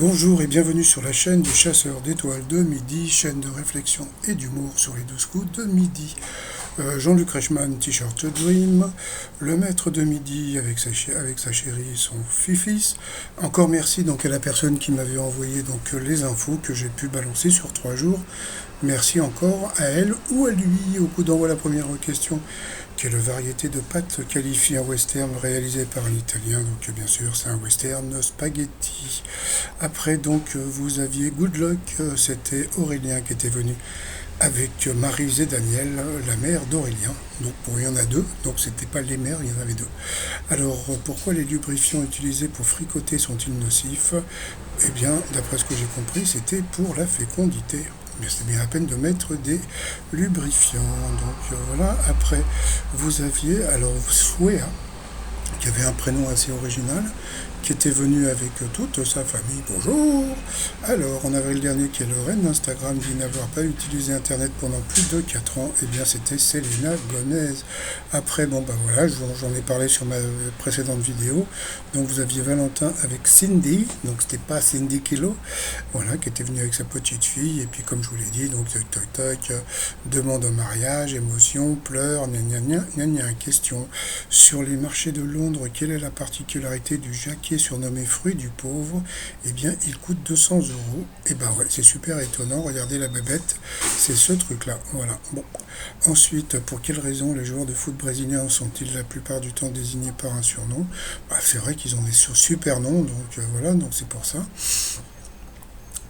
Bonjour et bienvenue sur la chaîne du chasseur d'étoiles de midi, chaîne de réflexion et d'humour sur les 12 coups de midi. Jean-Luc Reichmann, T-shirt Dream, le maître de midi avec sa chérie, son fils. Encore merci donc à la personne qui m'avait envoyé donc les infos que j'ai pu balancer sur 3 jours. Merci encore à elle ou à lui. Au coup d'envoi, la première question. Quelle variété de pâtes qualifie un western réalisé par un Italien? Donc bien sûr c'est un western spaghetti. Après donc vous aviez Good Luck, c'était Aurélien qui était venu avec Maryse et Daniel, la mère d'Aurélien. Donc bon, il y en a deux, donc c'était pas les mères, il y en avait deux. Alors pourquoi les lubrifiants utilisés pour fricoter sont-ils nocifs? Eh bien, d'après ce que j'ai compris, c'était pour la fécondité. Mais c'est bien la peine de mettre des lubrifiants. Donc voilà, après, vous aviez alors Souéa, qui avait un prénom assez original, qui était venu avec toute sa famille. Bonjour. Alors, en avril dernier, qui est le reine d'Instagram, dit n'avoir pas utilisé Internet pendant plus de 4 ans, eh bien, c'était Selena Gomez. Après, bon, ben voilà, j'en ai parlé sur ma précédente vidéo. Donc, vous aviez Valentin avec Cindy, donc c'était pas Cindy Kilo, voilà, qui était venu avec sa petite fille. Et puis, comme je vous l'ai dit, donc, toc, demande en mariage, émotion, pleurs, gna gna. Question sur les marchés de Londres, quelle est la particularité du jacquet surnommé fruit du pauvre? Eh bien, il coûte 200 euros. Et ben ouais, c'est super étonnant. Regardez la bébête, c'est ce truc-là. Voilà. Bon. Ensuite, pour quelles raisons les joueurs de foot brésiliens sont-ils la plupart du temps désignés par un surnom? Bah, c'est vrai qu'ils ont des super noms, donc voilà, donc c'est pour ça.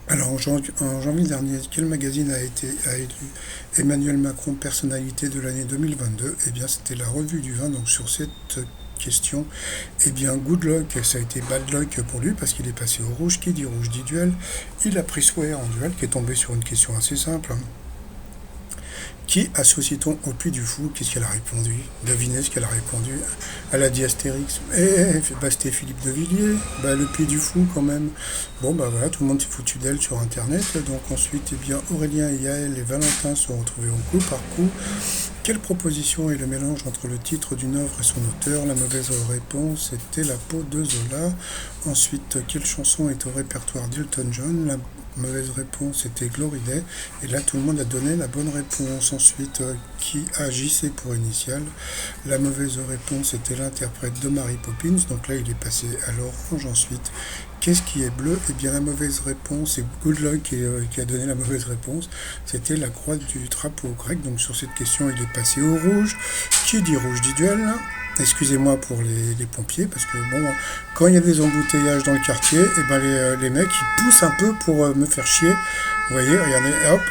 Alors, en janvier dernier, quel magazine a élu Emmanuel Macron personnalité de l'année 2022? Eh bien, c'était la Revue du Vin. Donc, sur cette question, eh bien, good luck, ça a été bad luck pour lui parce qu'il est passé au rouge. Qui dit rouge dit duel. Il a pris Swear en duel, qui est tombé sur une question assez simple. Qui associe-t-on au Puy du Fou? Qu'est-ce qu'elle a répondu? Devinez ce qu'elle a répondu. Elle a dit Astérix. C'était Philippe de Villiers. Le Puy du Fou quand même. Bon voilà, tout le monde s'est foutu d'elle sur internet. Donc ensuite, eh bien, Aurélien, Yael et Valentin sont retrouvés en coup par coup. Quelle proposition est le mélange entre le titre d'une œuvre et son auteur? La mauvaise réponse était La peau de Zola. Ensuite, quelle chanson est au répertoire d'Elton John? La mauvaise réponse était Glory Day. Et là, tout le monde a donné la bonne réponse. Ensuite, qui agissait pour initial? La mauvaise réponse était l'interprète de Mary Poppins. Donc là, il est passé à l'orange. Ensuite, qu'est-ce qui est bleu? Eh bien, la mauvaise réponse, c'est Good Luck qui a donné la mauvaise réponse. C'était la croix du drapeau grec. Donc sur cette question, il est passé au rouge. Qui dit rouge dit duel. Excusez-moi pour les pompiers, parce que bon, quand il y a des embouteillages dans le quartier, et ben les mecs ils poussent un peu pour me faire chier. Vous voyez, regardez, hop,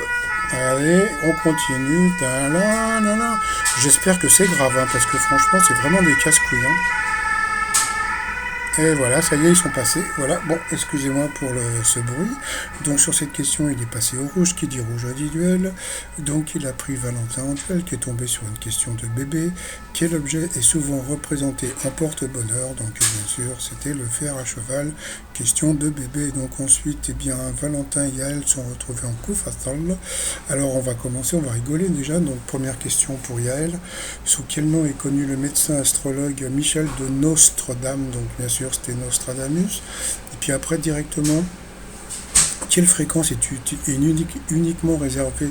allez, on continue. J'espère que c'est grave, hein, parce que franchement, c'est vraiment des casse-couilles. Hein. Et voilà, ça y est, ils sont passés. Voilà, bon, excusez-moi pour ce bruit. Donc sur cette question, il est passé au rouge. Qui dit rouge dit duel. Donc il a pris Valentin en duel, qui est tombé sur une question de bébé. Quel objet est souvent représenté en porte-bonheur? Donc bien sûr, c'était le fer à cheval. Question de bébé. Donc ensuite, eh bien, Valentin et Yael sont retrouvés en coup fatal. Alors on va commencer, on va rigoler déjà. Donc première question pour Yael. Sous quel nom est connu le médecin astrologue Michel de Nostredame? Donc bien sûr, c'était Nostradamus. Et puis après, directement, quelle fréquence est uniquement réservée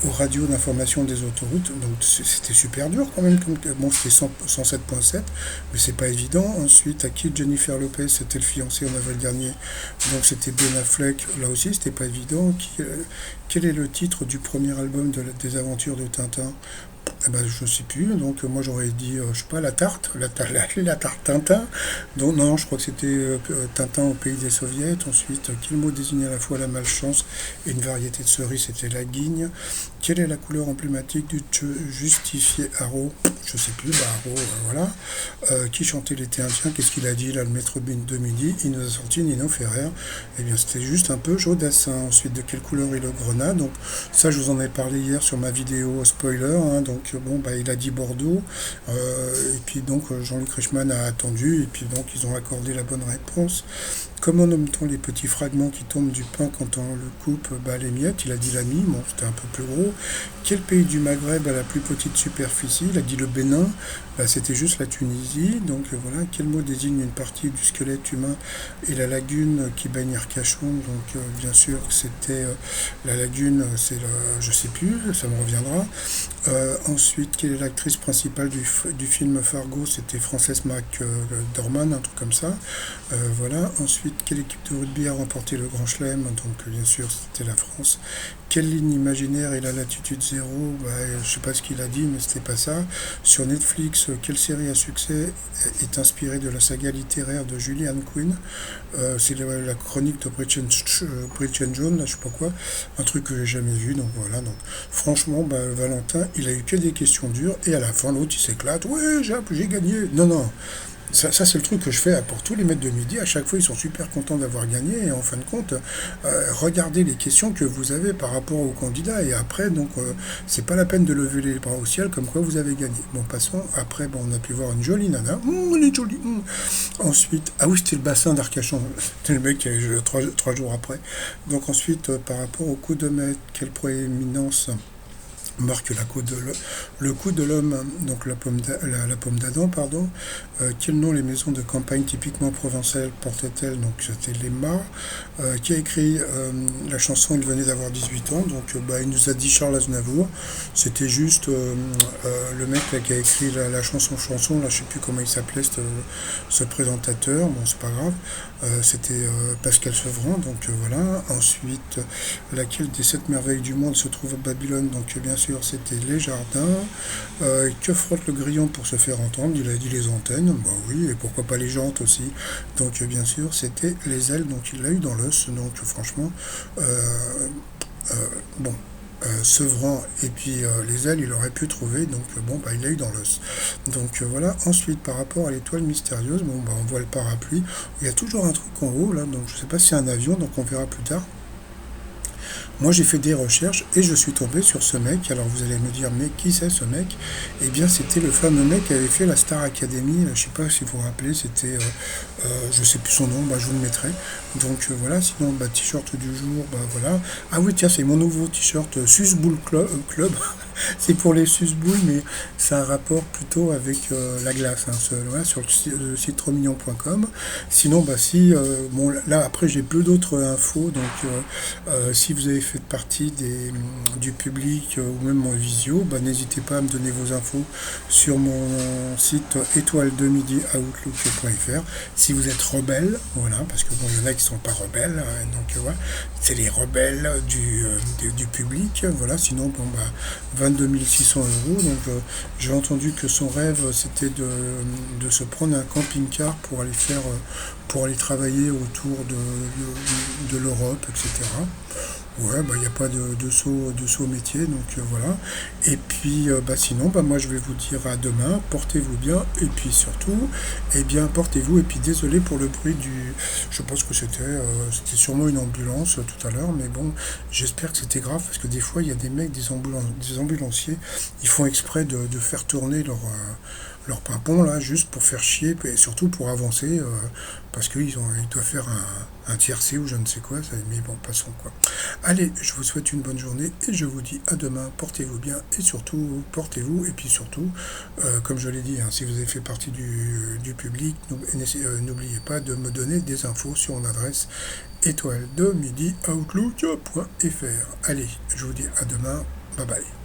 aux radios d'information des autoroutes? Donc c'était super dur quand même. Bon, c'était 107.7, mais c'est pas évident. Ensuite, à qui Jennifer Lopez, c'était le fiancé en avril dernier. Donc c'était Ben Affleck, là aussi c'était pas évident. Quel est le titre du premier album des aventures de Tintin? Eh ben, je ne sais plus, donc moi j'aurais dit, je sais pas, la tarte Tintin. Donc non, je crois que c'était Tintin au pays des soviets. Ensuite, quel mot désignait à la fois la malchance et une variété de cerises? C'était la guigne. Quelle est la couleur emblématique du justifié Haro? Je sais plus, Haro, voilà. Qui chantait l'été indien? Qu'est-ce qu'il a dit là, le maître de midi? Il nous a sorti Nino Ferrer. Eh bien, c'était juste un peu Jodassin. Ensuite, de quelle couleur est le grenat? Donc ça, je vous en ai parlé hier sur ma vidéo spoiler, hein, donc bon, il a dit Bordeaux, et puis donc Jean-Luc Reichmann a attendu, et puis donc ils ont accordé la bonne réponse. Comment nomme-t-on les petits fragments qui tombent du pain quand on le coupe? Les miettes, il a dit la mie, bon, c'était un peu plus gros. Quel pays du Maghreb a la plus petite superficie? Il a dit le Bénin, c'était juste la Tunisie. Donc voilà, quel mot désigne une partie du squelette humain et la lagune qui baigne Arcachon? Donc bien sûr, c'était la lagune, c'est le, je sais plus, ça me reviendra. Ensuite, quelle est l'actrice principale du film Fargo? C'était Frances McDormand, un truc comme ça. Voilà. Ensuite, quelle équipe de rugby a remporté le Grand Chelem? Donc, bien sûr, c'était la France. Quelle ligne imaginaire est la latitude zéro? Je ne sais pas ce qu'il a dit, mais c'était pas ça. Sur Netflix, quelle série à succès est inspirée de la saga littéraire de Julian Quinn? C'est la chronique de Bridget Jones, là, je sais pas quoi. Un truc que j'ai jamais vu, donc voilà. Donc, franchement, Valentin, il a eu que des questions dures, et à la fin, l'autre, il s'éclate. Ouais, j'ai gagné. Non, non. Ça, c'est le truc que je fais pour tous les maîtres de midi. À chaque fois, ils sont super contents d'avoir gagné. Et en fin de compte, regardez les questions que vous avez par rapport aux candidats. Et après, donc, c'est pas la peine de lever les bras au ciel comme quoi vous avez gagné. Bon, passons. Après, on a pu voir une jolie nana. Elle est jolie. Ensuite, ah oui, c'était le bassin d'Arcachon. C'était le mec qui a joué 3 jours après. Donc, ensuite, par rapport au coup de maître, quelle proéminence marque le coup de l'homme, donc la pomme d'Adam, pardon. Quel nom les maisons de campagne typiquement provençales portaient-elles? Donc c'était les mâts. Qui a écrit la chanson? Il venait d'avoir 18 ans, donc il nous a dit Charles Aznavour. C'était juste le mec là, qui a écrit la chanson, là, je sais plus comment il s'appelait, ce présentateur, bon c'est pas grave. C'était Pascal Sevran, donc voilà. Ensuite, laquelle des 7 merveilles du monde se trouve à Babylone? Donc bien sûr, c'était les jardins. Que frotte le grillon pour se faire entendre? Il a dit les antennes. Bah oui, et pourquoi pas les jantes aussi? Donc bien sûr, c'était les ailes, donc il l'a eu dans l'os. Donc franchement, bon. Sevran et puis les ailes, il aurait pu trouver, donc il l'a eu dans l'os. Donc voilà. Ensuite, par rapport à l'étoile mystérieuse, on voit le parapluie. Il y a toujours un truc en haut là, donc je sais pas si c'est un avion, donc on verra plus tard. Moi, j'ai fait des recherches et je suis tombé sur ce mec. Alors, vous allez me dire, mais qui c'est ce mec? Eh bien, c'était le fameux mec qui avait fait la Star Academy. Là, je sais pas si vous vous rappelez, c'était, je sais plus son nom, je vous le mettrai. Donc voilà, sinon, t-shirt du jour, voilà. Ah oui, tiens, c'est mon nouveau t-shirt Susboul Club. C'est pour les susboules, mais c'est un rapport plutôt avec la glace, hein, voilà, sur le site tromignon.com. Sinon, si, là, après, j'ai peu d'autres infos, donc si vous avez fait partie du public ou même en visio, n'hésitez pas à me donner vos infos sur mon site étoile2midi.outlook.fr. Si vous êtes rebelle, voilà, parce que il y en a qui sont pas rebelles, hein, donc voilà, c'est les rebelles du public, voilà. Sinon, 22 600 euros. Donc j'ai entendu que son rêve c'était de se prendre un camping-car pour aller travailler autour de l'Europe, etc. Ouais, il n'y a pas de saut métier, donc voilà. Et puis, sinon, moi je vais vous dire à demain, portez-vous bien, et puis surtout, portez-vous, et puis désolé pour le bruit je pense que c'était sûrement une ambulance tout à l'heure, mais bon, j'espère que c'était grave, parce que des fois, il y a des mecs, des ambulanciers, ils font exprès de faire tourner leur pimpon là, juste pour faire chier, et surtout pour avancer, parce qu'ils doivent faire un tiercé ou je ne sais quoi, mais bon, passons quoi. Allez, je vous souhaite une bonne journée et je vous dis à demain. Portez-vous bien et surtout, portez-vous. Et puis surtout, comme je l'ai dit, hein, si vous avez fait partie du public, n'oubliez pas de me donner des infos sur mon adresse étoile de midi outlook.fr. Allez, je vous dis à demain. Bye bye.